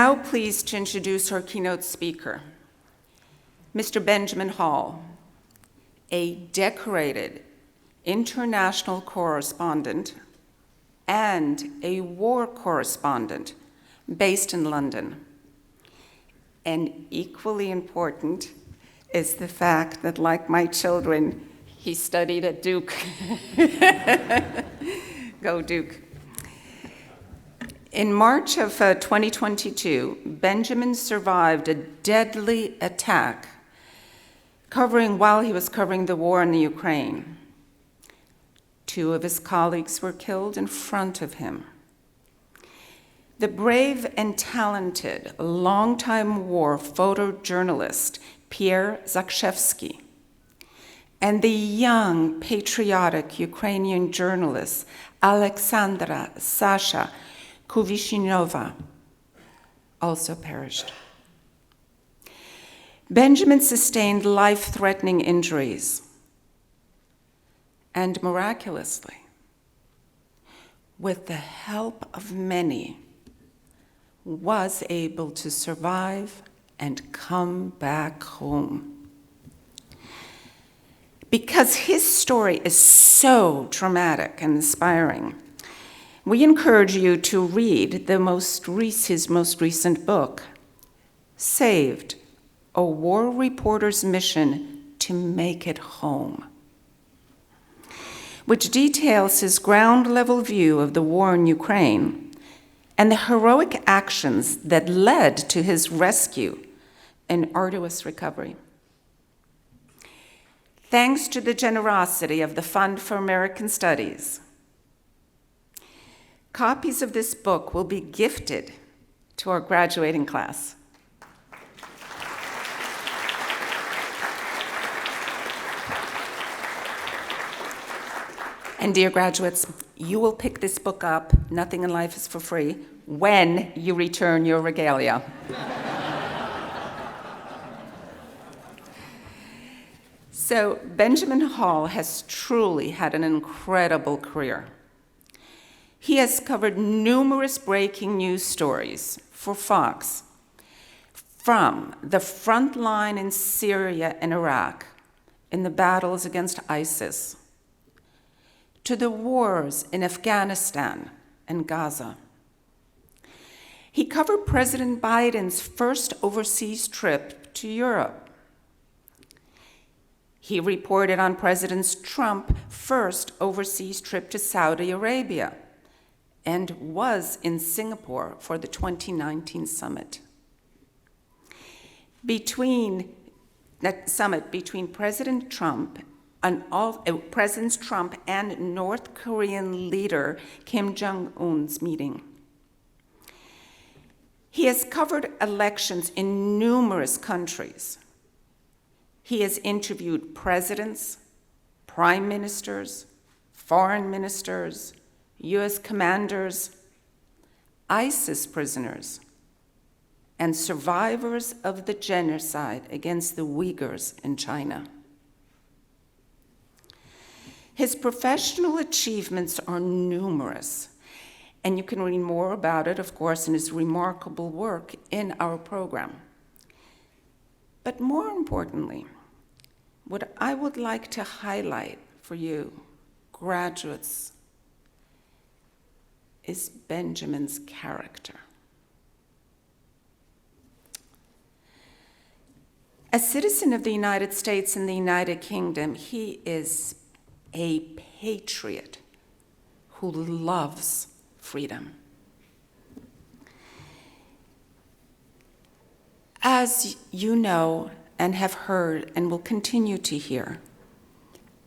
now pleased to introduce our keynote speaker, Mr. Benjamin Hall, a decorated international correspondent and a war correspondent based in London. And equally important is the fact that, like my children, he studied at Duke. Go Duke. In March of 2022, Benjamin survived a deadly attack while he was covering the war in the Ukraine. 2 of his colleagues were killed in front of him. The brave and talented longtime war photojournalist Pierre Zakrzewski and the young patriotic Ukrainian journalist Alexandra Sasha Kuvishinova also perished. Benjamin sustained life-threatening injuries and miraculously, with the help of many, was able to survive and come back home. Because his story is so dramatic and inspiring, we encourage you to read his most recent book, Saved: A War Reporter's Mission to Make It Home, which details his ground-level view of the war in Ukraine and the heroic actions that led to his rescue and arduous recovery. Thanks to the generosity of the Fund for American Studies, copies of this book will be gifted to our graduating class. And dear graduates, you will pick this book up, Nothing in Life is for Free, when you return your regalia. So Benjamin Hall has truly had an incredible career. He has covered numerous breaking news stories for Fox, from the front line in Syria and Iraq in the battles against ISIS, to the wars in Afghanistan and Gaza. He covered President Biden's first overseas trip to Europe. He reported on President Trump's first overseas trip to Saudi Arabia and was in Singapore for the 2019 summit. That summit between President Trump and North Korean leader Kim Jong-un's meeting. He has covered elections in numerous countries. He has interviewed presidents, prime ministers, foreign ministers, US commanders, ISIS prisoners, and survivors of the genocide against the Uyghurs in China. His professional achievements are numerous, and you can read more about it, of course, in his remarkable work in our program. But more importantly, what I would like to highlight for you, graduates, is Benjamin's character. As citizen of the United States and the United Kingdom, he is a patriot who loves freedom. As you know and have heard and will continue to hear,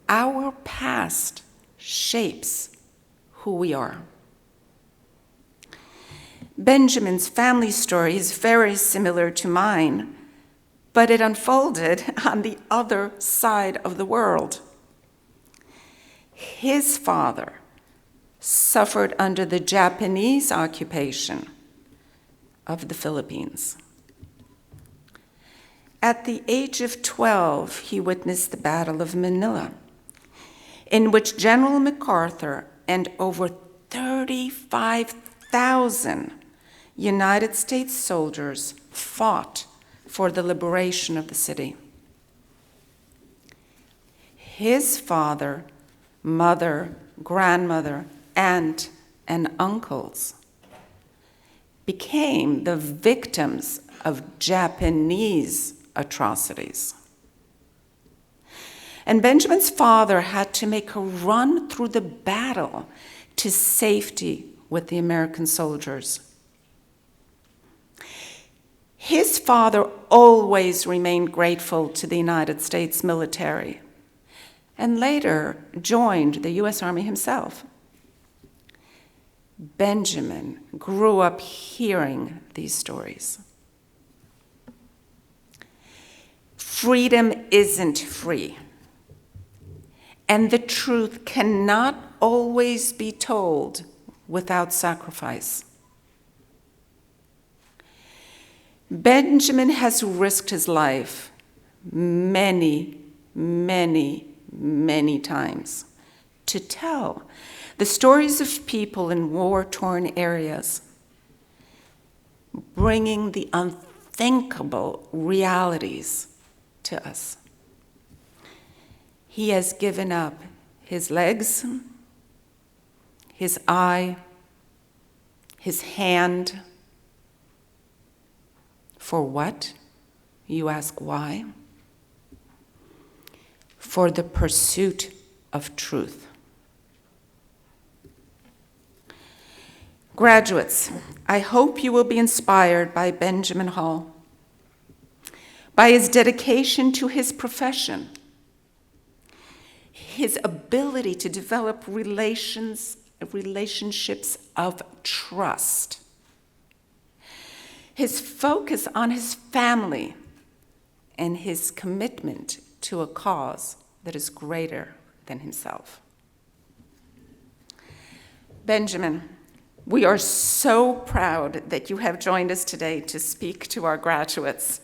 our past shapes who we are. Benjamin's family story is very similar to mine, but it unfolded on the other side of the world. His father suffered under the Japanese occupation of the Philippines. At the age of 12, he witnessed the Battle of Manila, in which General MacArthur and over 35,000 United States soldiers fought for the liberation of the city. His father, mother, grandmother, aunt, and uncles became the victims of Japanese atrocities. And Benjamin's father had to make a run through the battle to safety with the American soldiers. His father always remained grateful to the United States military and later joined the U.S. Army himself. Benjamin grew up hearing these stories. Freedom isn't free, and the truth cannot always be told without sacrifice. Benjamin has risked his life many, many, many times to tell the stories of people in war-torn areas, bringing the unthinkable realities to us. He has given up his legs, his eye, his hand. For what? You ask why? For the pursuit of truth. Graduates, I hope you will be inspired by Benjamin Hall, by his dedication to his profession, his ability to develop relationships of trust, his focus on his family, and his commitment to a cause that is greater than himself. Benjamin, we are so proud that you have joined us today to speak to our graduates.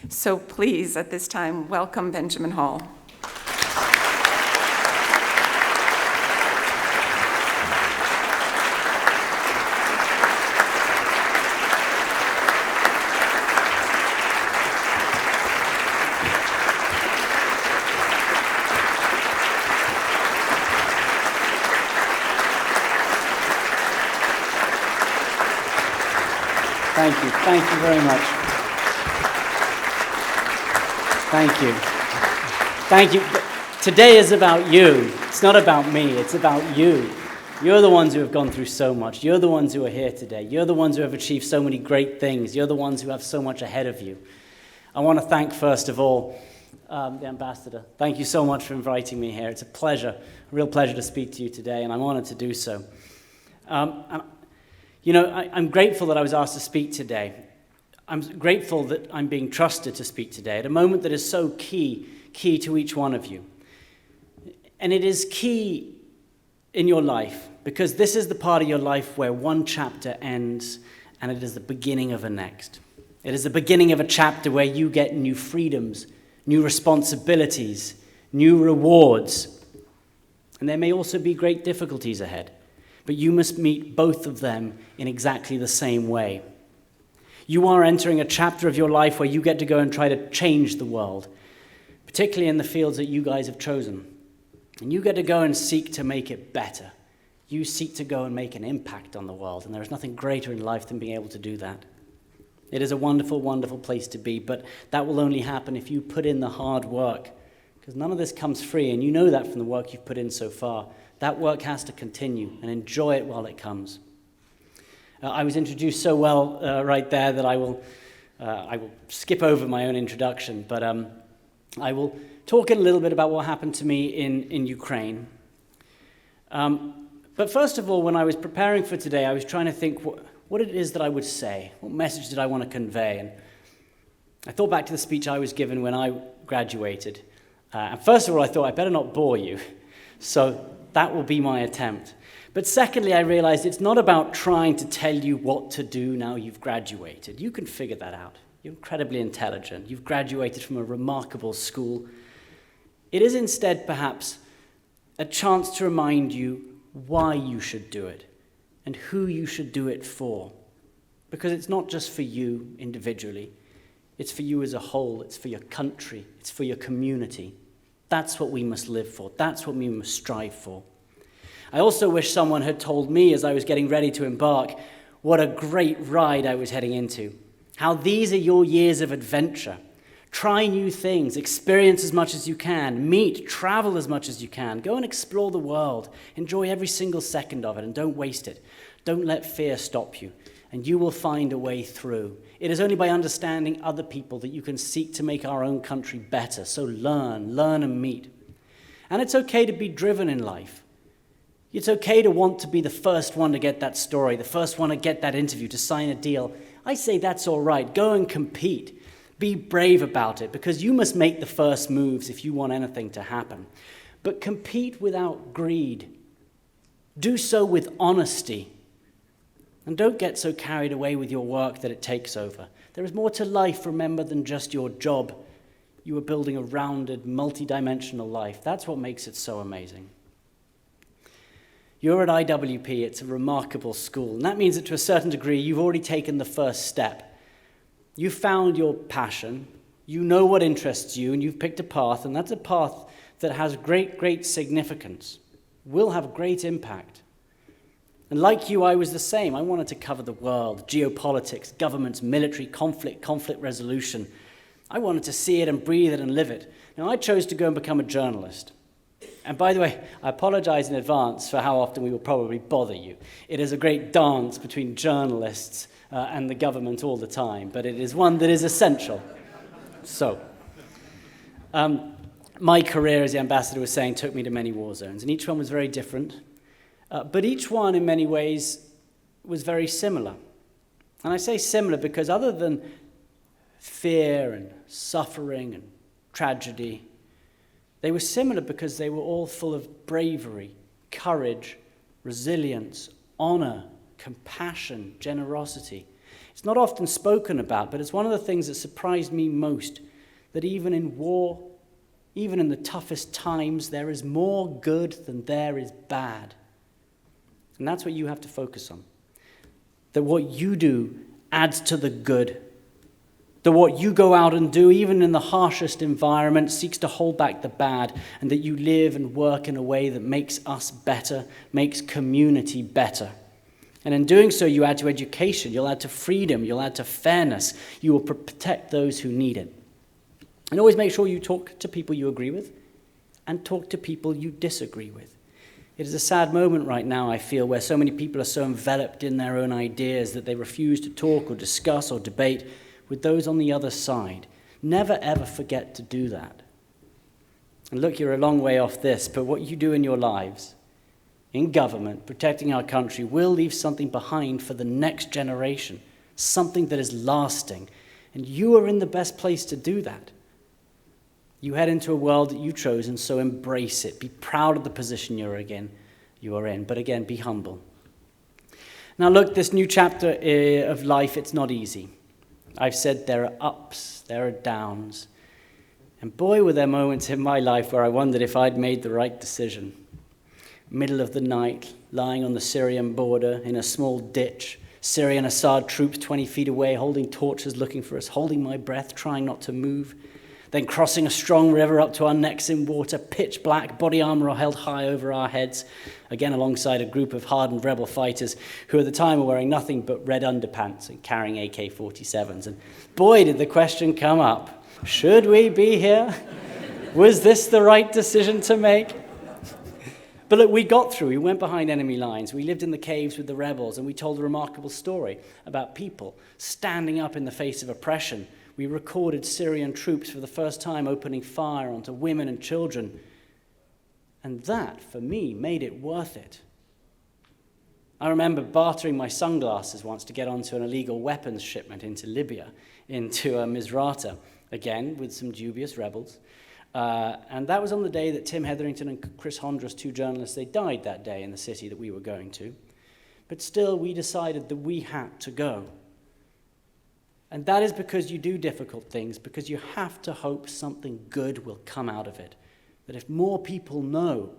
So please, at this time, welcome Benjamin Hall. Thank you very much. Thank you. Today is about you. It's not about me, it's about you. You're the ones who have gone through so much. You're the ones who are here today. You're the ones who have achieved so many great things. You're the ones who have so much ahead of you. I want to thank, first of all, the ambassador. Thank you so much for inviting me here. It's a pleasure, a real pleasure to speak to you today, and I'm honored to do so. I'm grateful that I was asked to speak today. I'm grateful that I'm being trusted to speak today at a moment that is so key to each one of you. And it is key in your life because this is the part of your life where one chapter ends and it is the beginning of a next. It is the beginning of a chapter where you get new freedoms, new responsibilities, new rewards. And there may also be great difficulties ahead. But you must meet both of them in exactly the same way. You are entering a chapter of your life where you get to go and try to change the world, particularly in the fields that you guys have chosen. And you get to go and seek to make it better. You seek to go and make an impact on the world, and there is nothing greater in life than being able to do that. It is a wonderful, wonderful place to be, but that will only happen if you put in the hard work, because none of this comes free, and you know that from the work you've put in so far. That work has to continue, and enjoy it while it comes. I was introduced so well right there that I will skip over my own introduction, but I will talk a little bit about what happened to me in Ukraine. But first of all, when I was preparing for today, I was trying to think what it is that I would say. What message did I want to convey? And I thought back to the speech I was given when I graduated. And first of all, I thought I better not bore you. So that will be my attempt. But secondly, I realized it's not about trying to tell you what to do now you've graduated. You can figure that out. You're incredibly intelligent. You've graduated from a remarkable school. It is instead perhaps a chance to remind you why you should do it and who you should do it for. Because it's not just for you individually. It's for you as a whole. It's for your country. It's for your community. That's what we must live for. That's what we must strive for. I also wish someone had told me as I was getting ready to embark what a great ride I was heading into. How these are your years of adventure. Try new things, experience as much as you can, meet, travel as much as you can, go and explore the world, enjoy every single second of it, and don't waste it. Don't let fear stop you, and you will find a way through. It is only by understanding other people that you can seek to make our own country better, so learn and meet. And it's okay to be driven in life. It's okay to want to be the first one to get that story, the first one to get that interview, to sign a deal. I say that's all right. Go and compete. Be brave about it, because you must make the first moves if you want anything to happen. But compete without greed. Do so with honesty. And don't get so carried away with your work that it takes over. There is more to life, remember, than just your job. You are building a rounded, multi-dimensional life. That's what makes it so amazing. You're at IWP. It's a remarkable school. And that means that to a certain degree, you've already taken the first step. You found your passion, you know what interests you, and you've picked a path, and that's a path that has great significance, will have great impact. And like you, I was the same. I wanted to cover the world, geopolitics, governments, military, conflict resolution. I wanted to see it and breathe it and live it. Now, I chose to go and become a journalist. And by the way, I apologize in advance for how often we will probably bother you. It is a great dance between journalists and the government all the time, but it is one that is essential. So, my career, as the ambassador was saying, took me to many war zones, and each one was very different, but each one in many ways was very similar. And I say similar because other than fear and suffering and tragedy, they were similar because they were all full of bravery, courage, resilience, honor, compassion, generosity. It's not often spoken about, but it's one of the things that surprised me most, that even in war, even in the toughest times, there is more good than there is bad. And that's what you have to focus on. That what you do adds to the good. That what you go out and do, even in the harshest environment, seeks to hold back the bad, and that you live and work in a way that makes us better, makes community better. And in doing so, you add to education, you'll add to freedom, you'll add to fairness, you will protect those who need it. And always make sure you talk to people you agree with and talk to people you disagree with. It is a sad moment right now, I feel, where so many people are so enveloped in their own ideas that they refuse to talk or discuss or debate with those on the other side. Never, ever forget to do that. And look, you're a long way off this, but what you do in your lives, in government, protecting our country, will leave something behind for the next generation, something that is lasting. And you are in the best place to do that. You head into a world that you chose, and so embrace it. Be proud of the position you are in, but again, be humble. Now look, this new chapter of life, it's not easy. I've said there are ups, there are downs. And boy, were there moments in my life where I wondered if I'd made the right decision. Middle of the night, lying on the Syrian border in a small ditch, Syrian Assad troops 20 feet away, holding torches, looking for us, holding my breath, trying not to move. Then crossing a strong river up to our necks in water, pitch black, body armor held high over our heads, again alongside a group of hardened rebel fighters who at the time were wearing nothing but red underpants and carrying AK-47s. And boy, did the question come up, should we be here? Was this the right decision to make? But look, we got through. We went behind enemy lines. We lived in the caves with the rebels, and we told a remarkable story about people standing up in the face of oppression. We recorded Syrian troops for the first time opening fire onto women and children. And that, for me, made it worth it. I remember bartering my sunglasses once to get onto an illegal weapons shipment into Libya, into Misrata, again with some dubious rebels. And that was on the day that Tim Hetherington and Chris Hondras, two journalists, they died that day in the city that we were going to. But still, we decided that we had to go. And that is because you do difficult things, because you have to hope something good will come out of it. That if more people know,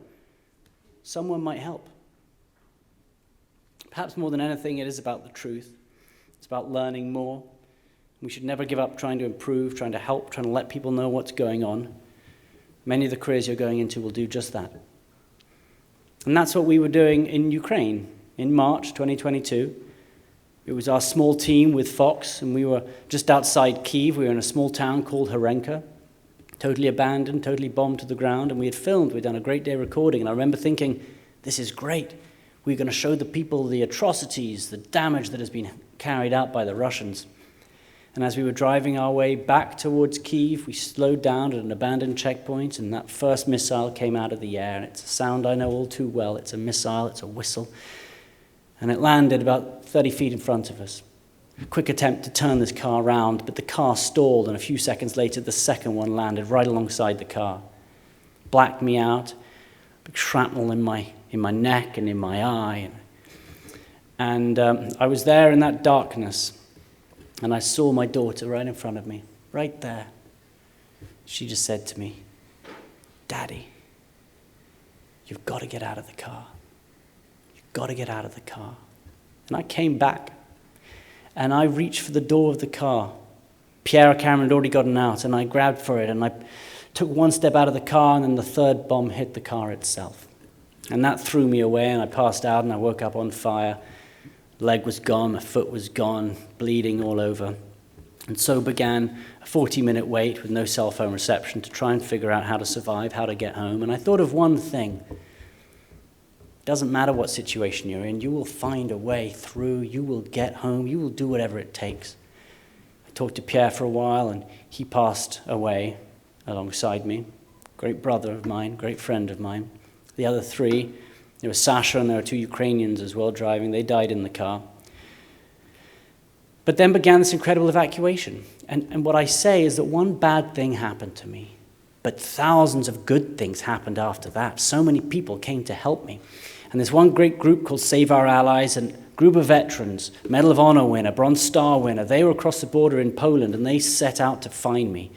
someone might help. Perhaps more than anything, it is about the truth. It's about learning more. We should never give up trying to improve, trying to help, trying to let people know what's going on. Many of the careers you're going into will do just that. And that's what we were doing in Ukraine in March 2022. It was our small team with Fox, and we were just outside Kyiv. We were in a small town called Horenka, totally abandoned, totally bombed to the ground, and we had filmed. We'd done a great day recording, and I remember thinking, this is great. We're going to show the people the atrocities, the damage that has been carried out by the Russians. And as we were driving our way back towards Kyiv, we slowed down at an abandoned checkpoint, and that first missile came out of the air. And it's a sound I know all too well. It's a missile, it's a whistle. And it landed about 30 feet in front of us. A quick attempt to turn this car around, but the car stalled, and a few seconds later, the second one landed right alongside the car. Blacked me out, big shrapnel in my neck and in my eye. And I was there in that darkness, and I saw my daughter right in front of me, right there. She just said to me, "Daddy, you've got to get out of the car. You've got to get out of the car." And I came back, and I reached for the door of the car. Pierre Cameron had already gotten out, and I grabbed for it, and I took one step out of the car, and then the third bomb hit the car itself. And that threw me away, and I passed out, and I woke up on fire. Leg was gone, my foot was gone, bleeding all over. And so began a 40-minute wait with no cell phone reception to try and figure out how to survive, how to get home. And I thought of one thing. It doesn't matter what situation you're in, you will find a way through, you will get home, you will do whatever it takes. I talked to Pierre for a while, and he passed away alongside me. Great brother of mine, great friend of mine. The other three, there was Sasha and there were two Ukrainians as well driving. They died in the car. But then began this incredible evacuation. And what I say is that one bad thing happened to me, but thousands of good things happened after that. So many people came to help me. And there's one great group called Save Our Allies, and a group of veterans, Medal of Honor winner, Bronze Star winner. They were across the border in Poland, and they set out to find me.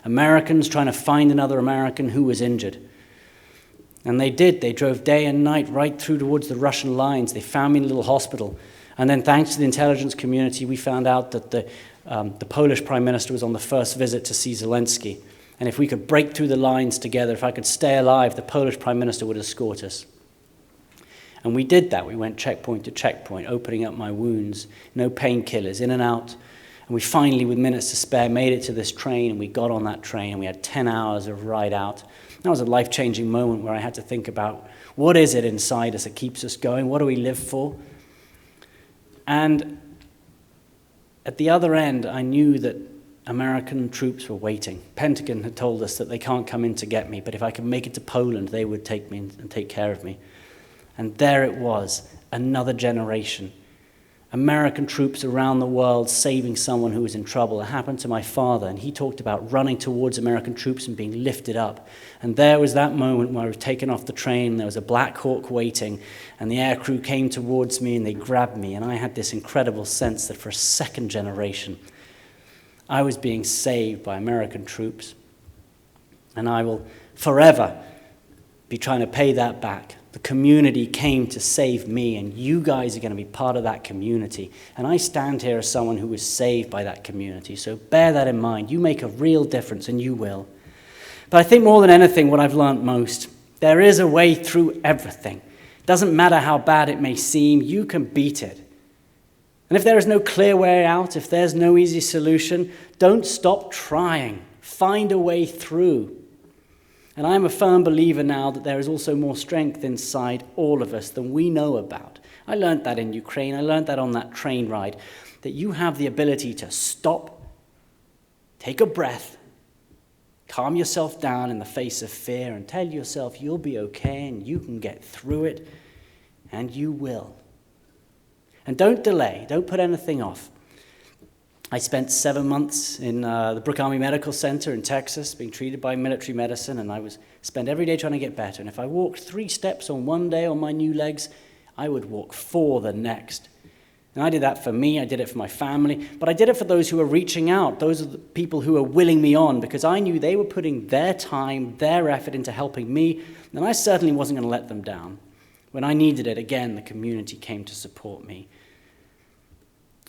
Americans trying to find another American who was injured. And they did. They drove day and night right through towards the Russian lines. They found me in a little hospital. And then thanks to the intelligence community, we found out that the Polish Prime Minister was on the first visit to see Zelensky. And if we could break through the lines together, if I could stay alive, the Polish Prime Minister would escort us. And we did that. We went checkpoint to checkpoint, opening up my wounds, no painkillers, in and out. And we finally, with minutes to spare, made it to this train, and we got on that train, and we had 10 hours of ride out. That was a life-changing moment where I had to think about what is it inside us that keeps us going? What do we live for? And at the other end, I knew that American troops were waiting. Pentagon had told us that they can't come in to get me, but if I could make it to Poland, they would take me and take care of me. And there it was, another generation. American troops around the world saving someone who was in trouble. It happened to my father, and he talked about running towards American troops and being lifted up. And there was that moment where I was taken off the train, there was a Black Hawk waiting, and the aircrew came towards me and they grabbed me, and I had this incredible sense that for a second generation, I was being saved by American troops. And I will forever be trying to pay that back. The community came to save me, and you guys are going to be part of that community. And I stand here as someone who was saved by that community. So bear that in mind. You make a real difference, and you will. But I think more than anything, what I've learned most, there is a way through everything. It doesn't matter how bad it may seem, you can beat it. And if there is no clear way out, if there's no easy solution, don't stop trying. Find a way through. And I'm a firm believer now that there is also more strength inside all of us than we know about. I learned that in Ukraine. I learned that on that train ride, that you have the ability to stop, take a breath, calm yourself down in the face of fear, and tell yourself you'll be okay and you can get through it, and you will. And don't delay. Don't put anything off. I spent 7 months in the Brooke Army Medical Center in Texas, being treated by military medicine, and I spent every day trying to get better. And if I walked 3 steps on one day on my new legs, I would walk 4 the next. And I did that for me, I did it for my family, but I did it for those who were reaching out. Those are the people who were willing me on, because I knew they were putting their time, their effort into helping me, and I certainly wasn't going to let them down. When I needed it, again, the community came to support me.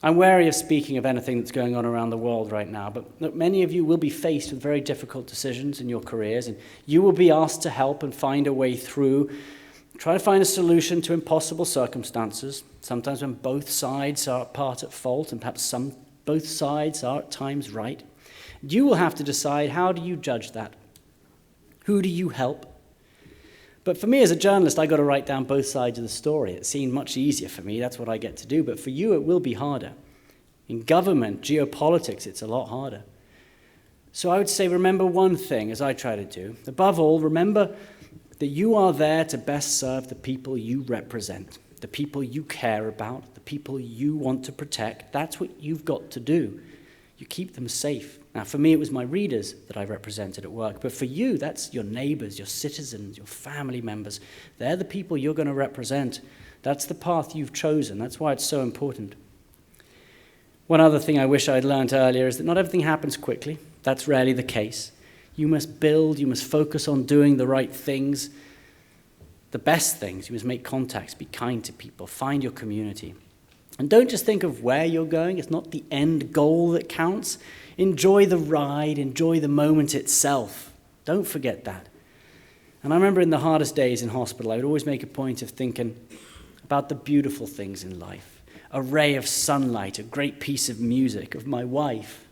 I'm wary of speaking of anything that's going on around the world right now, but look, many of you will be faced with very difficult decisions in your careers, and you will be asked to help and find a way through, try to find a solution to impossible circumstances, sometimes when both sides are part at fault, and perhaps both sides are at times right. You will have to decide, how do you judge that? Who do you help? But for me as a journalist, I got to write down both sides of the story. It seemed much easier for me. That's what I get to do. But for you, it will be harder. In government, geopolitics, it's a lot harder. So I would say, remember one thing, as I try to do. Above all, remember that you are there to best serve the people you represent, the people you care about, the people you want to protect. That's what you've got to do. You keep them safe. Now, for me, it was my readers that I represented at work. But for you, that's your neighbors, your citizens, your family members. They're the people you're going to represent. That's the path you've chosen. That's why it's so important. One other thing I wish I'd learned earlier is that not everything happens quickly. That's rarely the case. You must build, you must focus on doing the right things, the best things. You must make contacts, be kind to people, find your community. And don't just think of where you're going. It's not the end goal that counts. Enjoy the ride, enjoy the moment itself. Don't forget that. And I remember in the hardest days in hospital, I would always make a point of thinking about the beautiful things in life. A ray of sunlight, a great piece of music, of my wife.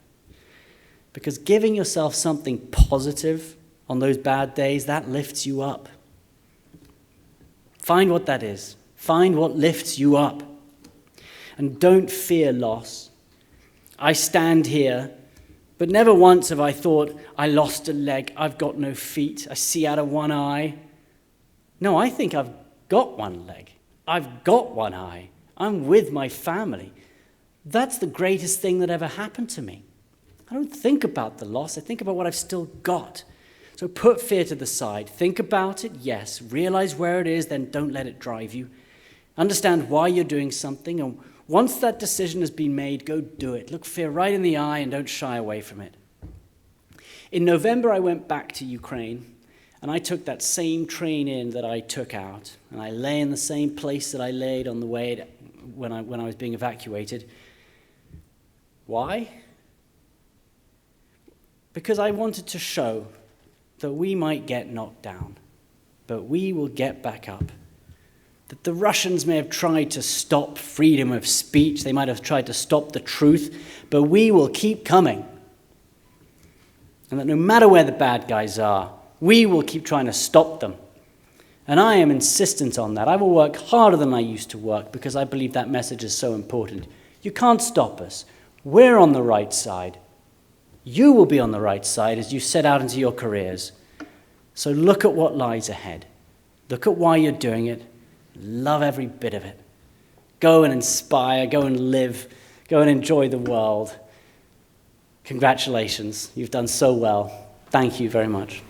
Because giving yourself something positive on those bad days, that lifts you up. Find what that is. Find what lifts you up. And don't fear loss. I stand here, but never once have I thought, I lost a leg, I've got no feet, I see out of one eye. No, I think I've got one leg. I've got one eye. I'm with my family. That's the greatest thing that ever happened to me. I don't think about the loss. I think about what I've still got. So put fear to the side. Think about it, yes. Realize where it is, then don't let it drive you. Understand why you're doing something, and once that decision has been made, go do it. Look fear right in the eye and don't shy away from it. In November, I went back to Ukraine, and I took that same train in that I took out, and I lay in the same place that I laid on the way when I was being evacuated. Why? Because I wanted to show that we might get knocked down, but we will get back up. That the Russians may have tried to stop freedom of speech, they might have tried to stop the truth, but we will keep coming. And that no matter where the bad guys are, we will keep trying to stop them. And I am insistent on that. I will work harder than I used to work because I believe that message is so important. You can't stop us. We're on the right side. You will be on the right side as you set out into your careers. So look at what lies ahead. Look at why you're doing it. Love every bit of it. Go and inspire, go and live, go and enjoy the world. Congratulations, you've done so well. Thank you very much.